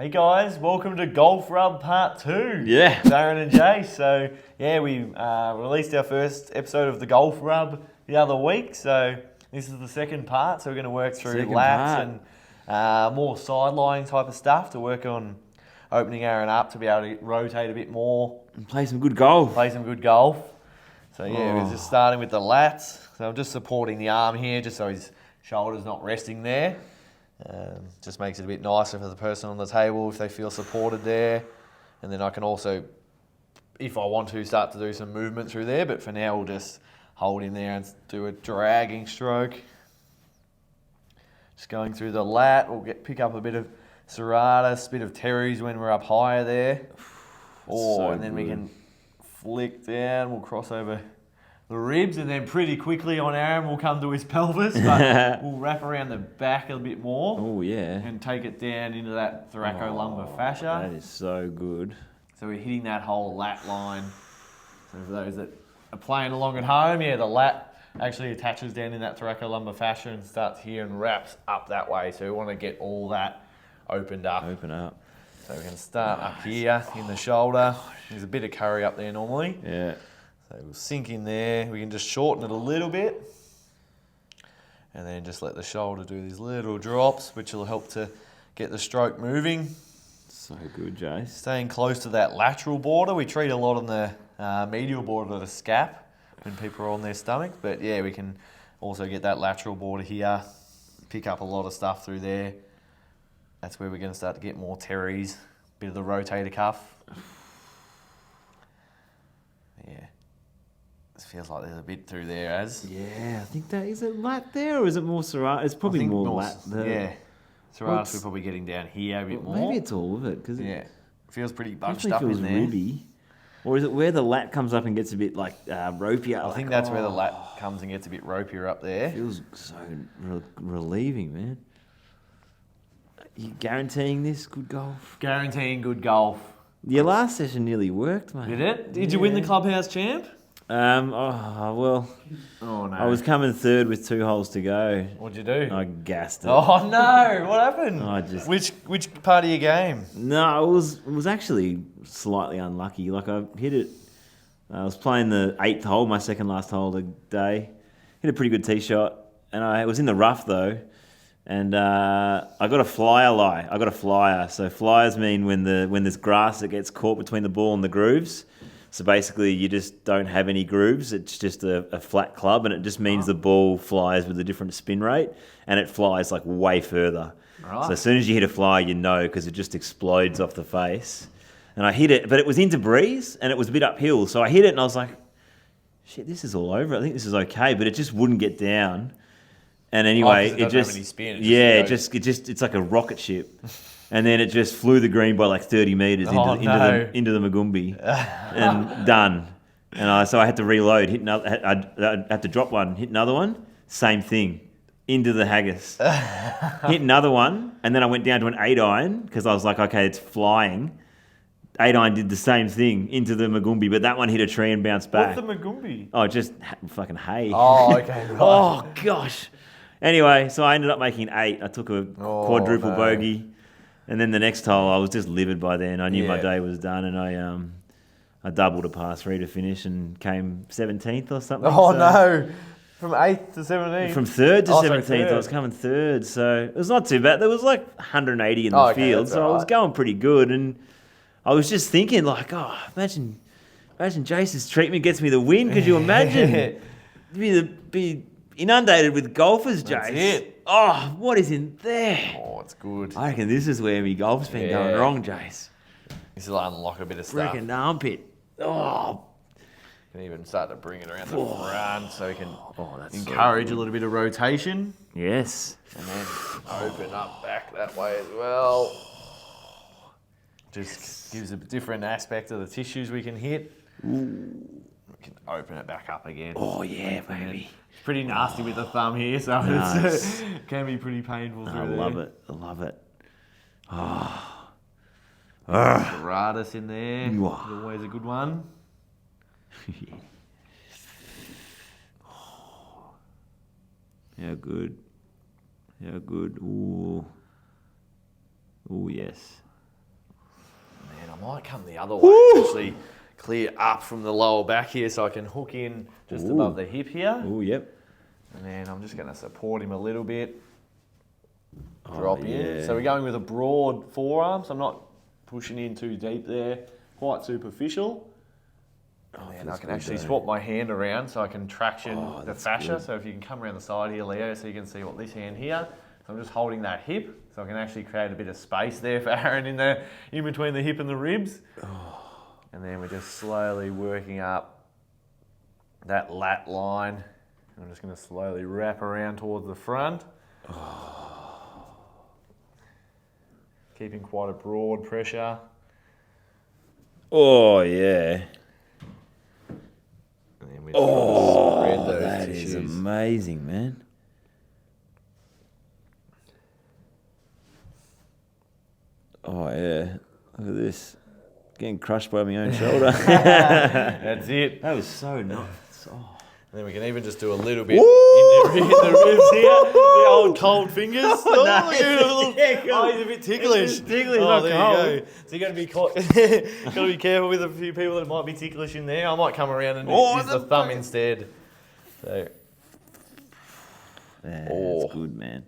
Hey guys, welcome to Golf Rub Part 2. Yeah. Darren and Jay. So, yeah, we released our first episode of the Golf Rub the other week. So, this is the second part. So, we're going to work through lats and more sideline type of stuff to work on opening Aaron up to be able to rotate a bit more. And play some good golf. So, yeah, we're just starting with the lats. So, I'm just supporting the arm here just so his shoulder's not resting there. Just makes it a bit nicer for the person on the table if they feel supported there. And then I can also, if I want to, start to do some movement through there. But for now, we'll just hold him there and do a dragging stroke. Just going through the lat, we'll pick up a bit of serratus, a bit of teres when we're up higher there. And then we can flick down, we'll cross over the ribs, and then pretty quickly on Aaron we'll come to his pelvis, but we'll wrap around the back a bit more. Oh, yeah. And take it down into that thoracolumbar fascia. That is so good. So we're hitting that whole lat line. So for those that are playing along at home, yeah, the lat actually attaches down in that thoracolumbar fascia and starts here and wraps up that way. So we want to get all that opened up. Open up. So we can start up here in the shoulder. There's a bit of curry up there normally. Yeah. So we'll sink in there. We can just shorten it a little bit. And then just let the shoulder do these little drops, which will help to get the stroke moving. So good, Jace. Staying close to that lateral border. We treat a lot on the medial border of the scap when people are on their stomach. But yeah, we can also get that lateral border here. Pick up a lot of stuff through there. That's where we're going to start to get more teres. Bit of the rotator cuff. Yeah. This feels like there's a bit through there, Yeah, I think that... Is it lat there or is it more serratus? It's probably more lat there. Yeah. Serratus we're probably getting down here a bit more. Maybe it's all of it. Cause yeah. It feels pretty bunched up up in there. Ribby. Or is it where the lat comes up and gets a bit like ropier? I think that's where the lat comes and gets a bit ropier up there. Feels so relieving, man. You guaranteeing this good golf? Guaranteeing good golf. Your last session nearly worked, mate. Did it? Did you win the clubhouse champ? Oh no. I was coming third with 2 holes to go. What'd you do? I gassed it. Oh no! What happened? Which part of your game? No, it was actually slightly unlucky. Like I hit it. I was playing the 8th hole, my second last hole of the day. Hit a pretty good tee shot, and I was in the rough though. And I got a flyer lie. I got a flyer. So flyers mean when there's grass that gets caught between the ball and the grooves. So basically, you just don't have any grooves. It's just a flat club, and it just means the ball flies with a different spin rate, and it flies like way further. Right. So as soon as you hit a flyer, you know, because it just explodes off the face. And I hit it, but it was into breeze, and it was a bit uphill. So I hit it, and I was like, shit, this is all over. I think this is okay, but it just wouldn't get down. And anyway, it just it's like a rocket ship. And then it just flew the green by like 30 metres into the Magumbi and done. And so I had to reload, I had to drop one, hit another one, same thing, into the haggis. Hit another one, and then I went down to an 8-iron because I was like, okay, it's flying. 8-iron did the same thing into the Magumbi, but that one hit a tree and bounced back. What's the Magumbi? Oh, just fucking hay. Oh, okay. Right. Oh, gosh. Anyway, so I ended up making 8. I took a quadruple bogey. And then the next hole, I was just livid by then. I knew my day was done, and I doubled a par 3 to finish and came 17th or something. Oh, so no. From 8th to 17th? From 3rd to 17th. I was coming 3rd, so it was not too bad. There was like 180 in the field, so I was going pretty good. And I was just thinking, like, imagine Jason's treatment gets me the win. Could you imagine? Be inundated with golfers, Jace. That's it. Oh, what is in there? Oh, it's good. I reckon this is where my golf's been going wrong, Jace. This will unlock a bit of stuff. Freaking armpit. Oh. Can even start to bring it around the front so we can encourage a little bit of rotation. Yes. And then open up back that way as well. Just gives a different aspect of the tissues we can hit. Ooh. We can open it back up again. Oh, yeah, baby. It's pretty nasty with the thumb here, so it can be pretty painful through there. I love it. Oh. Serratus in there. Always a good one. How good. Ooh. Ooh, yes. might come the other way. Actually clear up from the lower back here so I can hook in just above the hip here. Oh, yep. And then I'm just going to support him a little bit. Drop in. yeah. So we're going with a broad forearm, so I'm not pushing in too deep there. Quite superficial. And I can actually swap my hand around so I can traction the fascia. good. So if you can come around the side here, Leo, so you can see what this hand here. So I'm just holding that hip, so I can actually create a bit of space there for Aaron in between the hip and the ribs. And then we're just slowly working up that lat line. And I'm just going to slowly wrap around towards the front. Keeping quite a broad pressure. Oh, yeah. And then we spread those That tissues. is amazing, man. Oh, yeah. Look at this. Getting crushed by my own shoulder. That's it. That was so nice. Oh. And then we can even just do a little bit in the ribs here. The old cold fingers. nice. He's a bit ticklish. It's ticklish, Oh, not there cold. you go. So you got to be got to be careful with a few people that might be ticklish in there. I might come around and use the thumb instead. So. That's good, man.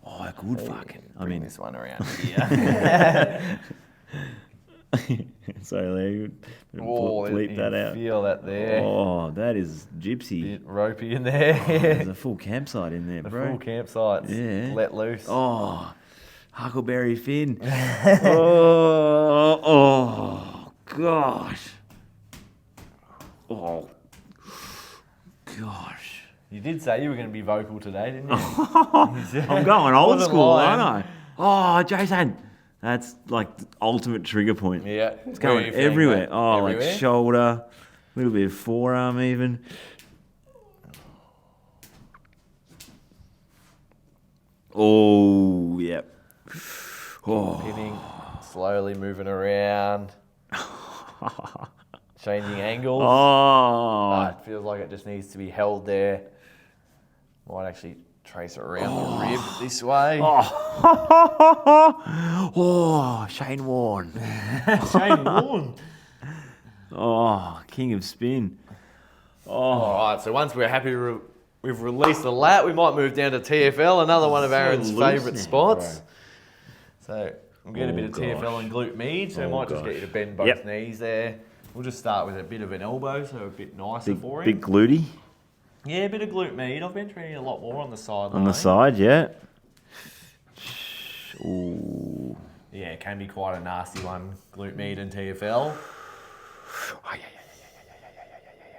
Oh, good fucking. I Bring mean, this one around here. sorry, Leo. Bleep you that out. Feel that there. Oh, that is gypsy. Bit ropey in there. There's a full campsite in there, The bro. full campsite's Yeah. let loose. Oh, Huckleberry Finn. oh, gosh. Oh, gosh. You did say you were going to be vocal today, didn't you? I'm going old Wasn't school, lying. aren't I? Oh, Jason. That's like the ultimate trigger point. Yeah. It's going everywhere. Oh, like shoulder, a little bit of forearm even. Oh, yep. Oh. Pinning, slowly moving around, changing angles. Oh. It feels like it just needs to be held there. Might actually trace it around the rib this way. Oh, Shane Warne. Shane Warne. Oh, king of spin. All right, so once we're happy we've released the lat, we might move down to TFL, another one of Aaron's loose favourite now, spots. So we'll get a bit of gosh. TFL and glute med, so I might just get you to bend both knees there. We'll just start with a bit of an elbow, so a bit nicer for him. Big glutey. Yeah, a bit of glute med. I've been training a lot more on the side. On the side, yeah. Ooh. Yeah, it can be quite a nasty one, glute med and TFL.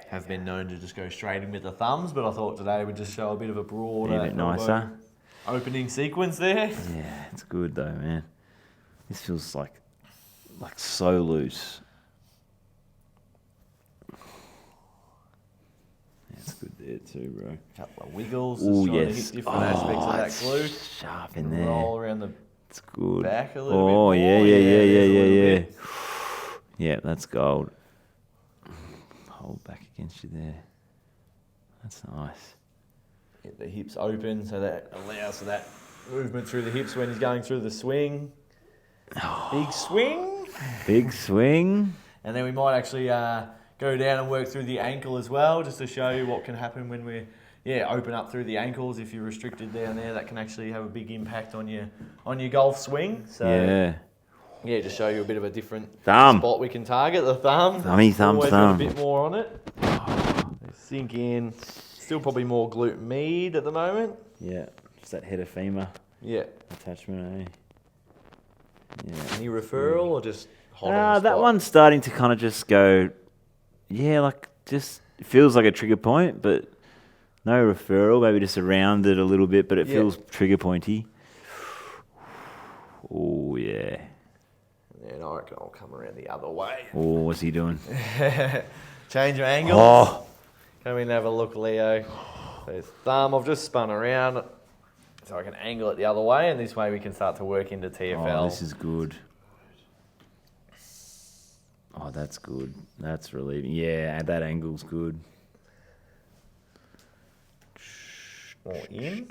Have been known to just go straight in with the thumbs, but I thought today we'd just show a bit of a broader, Yeah, a bit nicer. opening sequence there. Yeah, it's good though, man. This feels like so loose. That's good there too, bro. Couple of wiggles, Ooh, just trying to yes. hit different aspects of that it's glute. sharp in there. Roll around the It's good. back a little bit Oh, more. yeah. there's a little bit. Yeah, that's gold. Hold back against you there. That's nice. Get the hips open so that allows for that movement through the hips when he's going through the swing. Big swing. Big swing. And then we might actually go down and work through the ankle as well, just to show you what can happen when we open up through the ankles. If you're restricted down there, that can actually have a big impact on your golf swing. So yeah, just show you a bit of a different spot we can target. The thumb. Thummy, Always thumb. got a bit more on it. Sink in. Still probably more glute med at the moment. Yeah, just that head of femur Yeah. attachment, eh? Yeah. Any referral or just hold on the That spot? one's starting to kind of just go, just it feels like a trigger point, but no referral. Maybe just around it a little bit, but it feels trigger pointy. Oh, yeah. And I reckon I'll come around the other way. Oh, what's he doing? Change your angles. Oh. Come in and have a look, Leo. So his thumb, I've just spun around so I can angle it the other way, and this way we can start to work into TFL. Oh, this is good. Oh, that's good. That's relieving. Yeah, that angle's good. More in,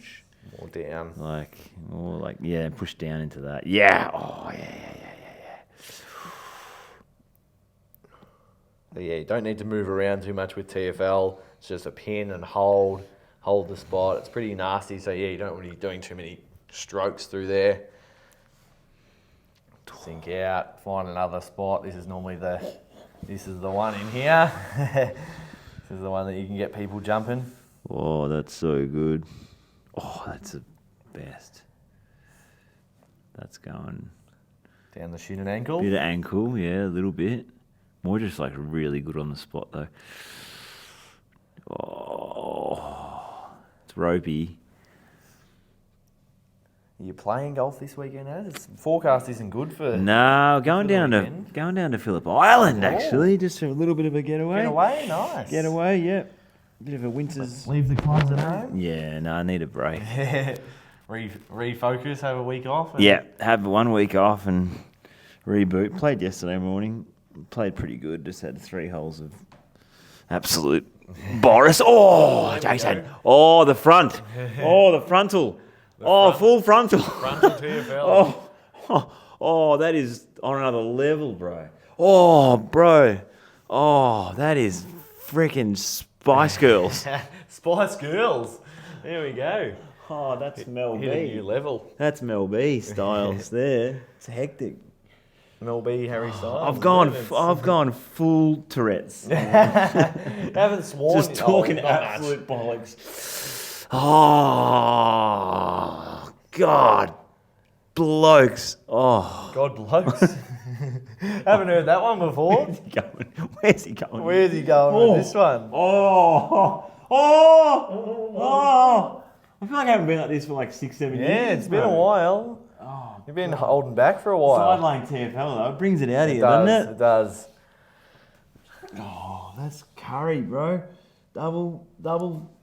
more down. Push down into that. Yeah. Oh, yeah. But yeah, you don't need to move around too much with TFL. It's just a pin and hold the spot. It's pretty nasty, so yeah, you don't want to be doing too many strokes through there. Sink out, find another spot. This is the one in here. This is the one that you can get people jumping. Oh, that's so good. Oh, that's the best. That's going Down the shin and ankle. Bit of ankle, yeah, a little bit. More just like really good on the spot though. Oh, it's ropey. Are you playing golf this weekend? This forecast isn't good for. No, going down to Phillip Island Oh. actually, just for a little bit of a getaway. Getaway, nice. Getaway, yeah. Bit of a winter's. Leave the clubs at home. Yeah, no, I need a break. Refocus, have a week off. Yeah, have 1 week off and reboot. Played yesterday morning. Played pretty good. Just had 3 holes of absolute Boris. Oh, Jason. Oh, the front. Oh, the frontal. Full frontal. Frontal TFL. Oh, that is on another level, bro. Oh, bro. Oh, that is freaking Spice Girls. Spice Girls. There we go. Oh, that's Mel Hit a new B. level. That's Mel B styles there. It's hectic. Mel B, Harry Styles. I've gone full Tourette's. Haven't sworn. Just talking absolute bollocks. Oh, God. Blokes. Oh. God blokes. Haven't heard that one before. Where's he going? Where's he going with this one? I feel like I haven't been like this for like 6-7 years. Yeah, it's been a while. Oh, You've been holding back for a while. sideline TFL though, it brings it out of you, does, doesn't it? It does. Oh, that's curry, bro. Double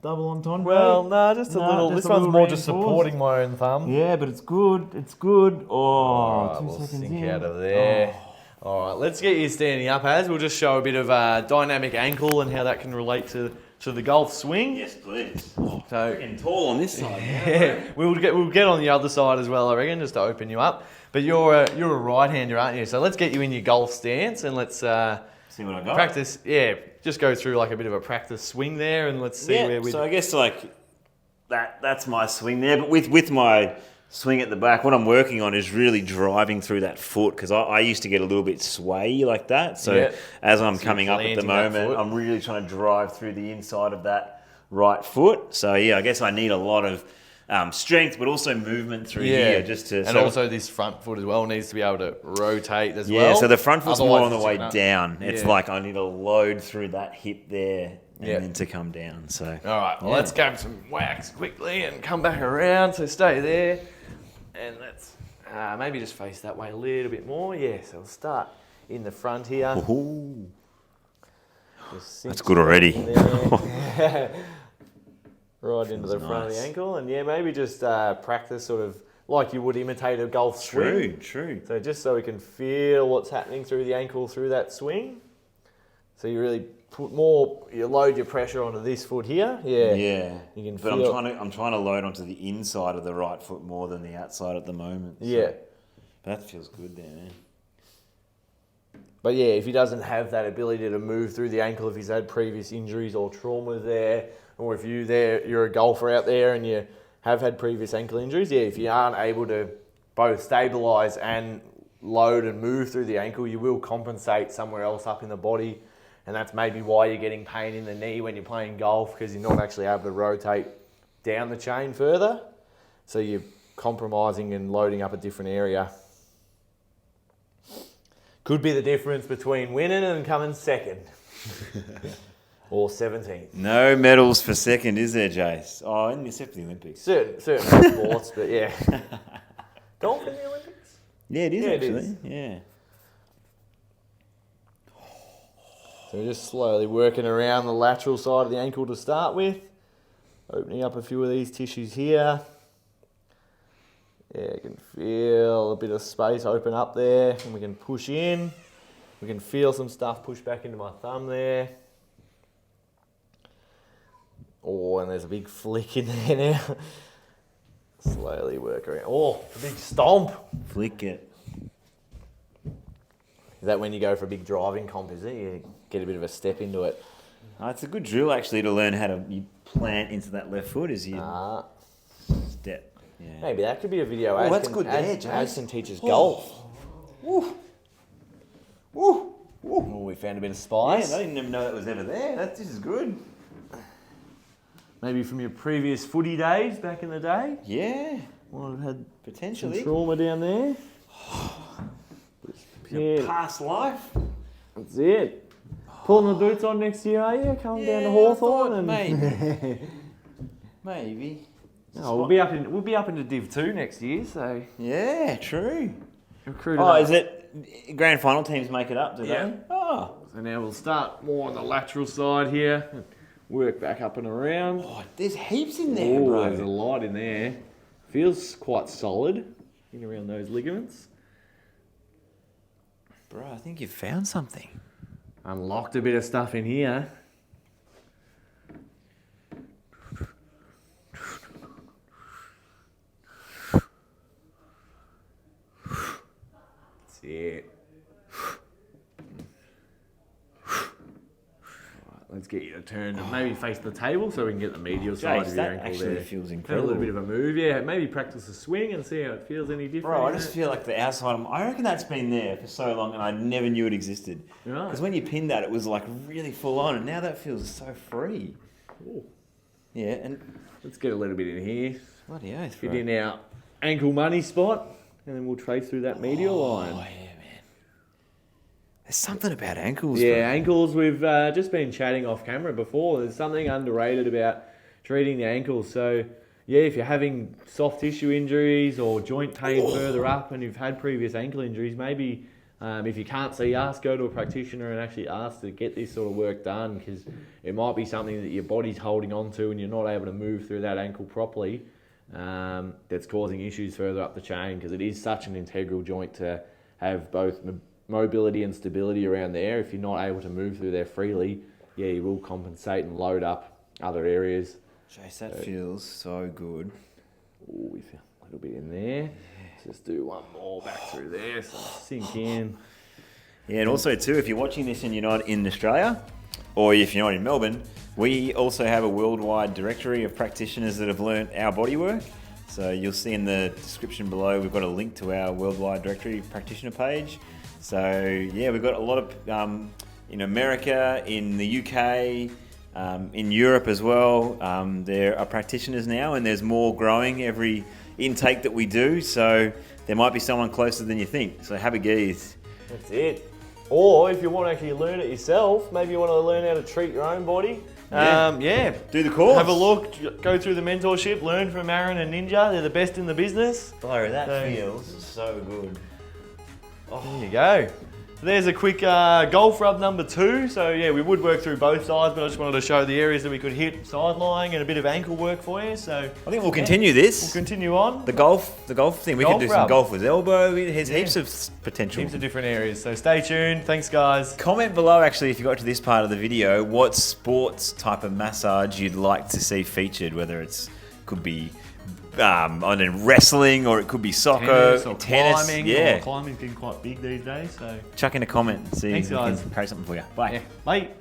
entendre. Well, no, just a little. just This a one's little more just reinforced. supporting my own thumb. Yeah, but it's good. It's good. Alright, 2 we'll seconds sink in. out of there. All right, let's get you standing up, Az. We'll just show a bit of dynamic ankle and how that can relate to the golf swing. Yes, please. So Getting tall on this side. yeah, we'll get on the other side as well, I reckon, just to open you up. But you're a right-hander, aren't you? So let's get you in your golf stance and let's See what I got. practice. Yeah, just go through like a bit of a practice swing there, and let's see where we. So I guess like that's my swing there, but with my swing at the back, what I'm working on is really driving through that foot because I used to get a little bit sway like that. So as I'm coming up at the moment, I'm really trying to drive through the inside of that right foot. So yeah, I guess I need a lot of strength, but also movement through here just to. And also this front foot as well needs to be able to rotate as well. Yeah, so the front foot's more on the way Otherwise, down. It's like I need to load through that hip there and Yeah. then to come down. So All right, well, let's grab some wax quickly and come back around. So stay there, and let's maybe just face that way a little bit more. Yeah, so we'll start in the front here. Ooh, Just that's sink good already. there. Right into the Feels front of the nice. ankle, and yeah, maybe just practice sort of like you would imitate a golf swing. True. So just so we can feel what's happening through the ankle through that swing. So you really you load your pressure onto this foot here. Yeah. Yeah. You can But feel. I'm trying to load onto the inside of the right foot more than the outside at the moment. So Yeah. that feels good there, man. But yeah, if he doesn't have that ability to move through the ankle, if he's had previous injuries or trauma there, or if you're a golfer out there and you have had previous ankle injuries, yeah, if you aren't able to both stabilise and load and move through the ankle, you will compensate somewhere else up in the body. And that's maybe why you're getting pain in the knee when you're playing golf, because you're not actually able to rotate down the chain further. So you're compromising and loading up a different area. Could be the difference between winning and coming second. Or 17th. No medals for second, is there, Jace? Oh, except for the Olympics. Certain sports, but yeah. Golf in the Olympics? Yeah, it is Yeah, it actually. is. Yeah. So we're just slowly working around the lateral side of the ankle to start with. Opening up a few of these tissues here. Yeah, you can feel a bit of space open up there, and we can push in. We can feel some stuff push back into my thumb there. Oh, and there's a big flick in there now. Slowly work around. Oh, a big stomp. Flick it. Is that when you go for a big driving comp, is it? You get a bit of a step into it. It's a good drill actually to learn how to plant into that left foot as you step. Yeah. Maybe that could be a video. Oh, that's good there, Jace. Addison teaches golf. Woo. Woo. Woo. Oh, we found a bit of spice. Yeah, I didn't even know that was ever there. This is good. Maybe from your previous footy days back in the day. Yeah. Might have had Potentially. some trauma down there. Yeah. Past life. That's it. Pulling the boots on next year, are you? Coming down to Hawthorn and maybe. Maybe. No, we'll be up into Div 2 next year, so yeah, true. Is it grand final teams make it up, do Yeah. they? Oh. So now we'll start more on the lateral side here. Work back up and around. Oh, there's heaps in there, Oh, bro. there's a lot in there. Feels quite solid. In around those ligaments. Bro, I think you've found something. Unlocked a bit of stuff in here. That's it. Let's get you to turn and maybe face the table so we can get the medial side of your that ankle actually there. feels Have incredible. a little bit of a move, yeah. Maybe practice a swing and see how it feels any different. Bro, I just feel like the outside, I reckon that's been there for so long and I never knew it existed. Right. Because when you pinned that, it was like really full on and now that feels so free. Ooh. Yeah, and Let's get a little bit in here. bloody oath, Get bro. in our ankle money spot and then we'll trace through that medial line. Oh, yeah, man. There's something about ankles, Yeah, bro. ankles, we've just been chatting off camera before. There's something underrated about treating the ankles. So, yeah, if you're having soft tissue injuries or joint pain further up and you've had previous ankle injuries, maybe if you can't see us, go to a practitioner and actually ask to get this sort of work done because it might be something that your body's holding on to and you're not able to move through that ankle properly that's causing issues further up the chain because it is such an integral joint to have both mobility and stability around there. If you're not able to move through there freely, yeah, you will compensate and load up other areas. Jace, that feels so good. Oh, we feel a little bit in there. Let's just do one more back through there, so sink in. Yeah, and also too, if you're watching this and you're not in Australia, or if you're not in Melbourne, we also have a worldwide directory of practitioners that have learnt our bodywork. So you'll see in the description below, we've got a link to our worldwide directory practitioner page. So yeah, we've got a lot of in America, in the UK, in Europe as well. There are practitioners now, and there's more growing every intake that we do. So there might be someone closer than you think. So have a gaze. That's it. Or if you want to actually learn it yourself, maybe you want to learn how to treat your own body. Yeah. Do the course. Have a look, go through the mentorship, learn from Aaron and Ninja. They're the best in the business. Bro, that So- feels so good. There you go. So there's a quick golf rub number 2. So yeah, we would work through both sides, but I just wanted to show the areas that we could hit side lying and a bit of ankle work for you. So I think we'll continue this. we'll continue on. The golf thing. We Golf could do some rub. golf with elbow. There's heaps of potential. Heaps of different areas. So stay tuned. Thanks, guys. Comment below, actually, if you got to this part of the video, what sports type of massage you'd like to see featured. Whether could be wrestling, or it could be soccer, Tennis, climbing. Yeah, Climbing's getting quite big these days. So chuck in a comment and see Thanks, if we guys. can create something for you. Bye. yeah, mate.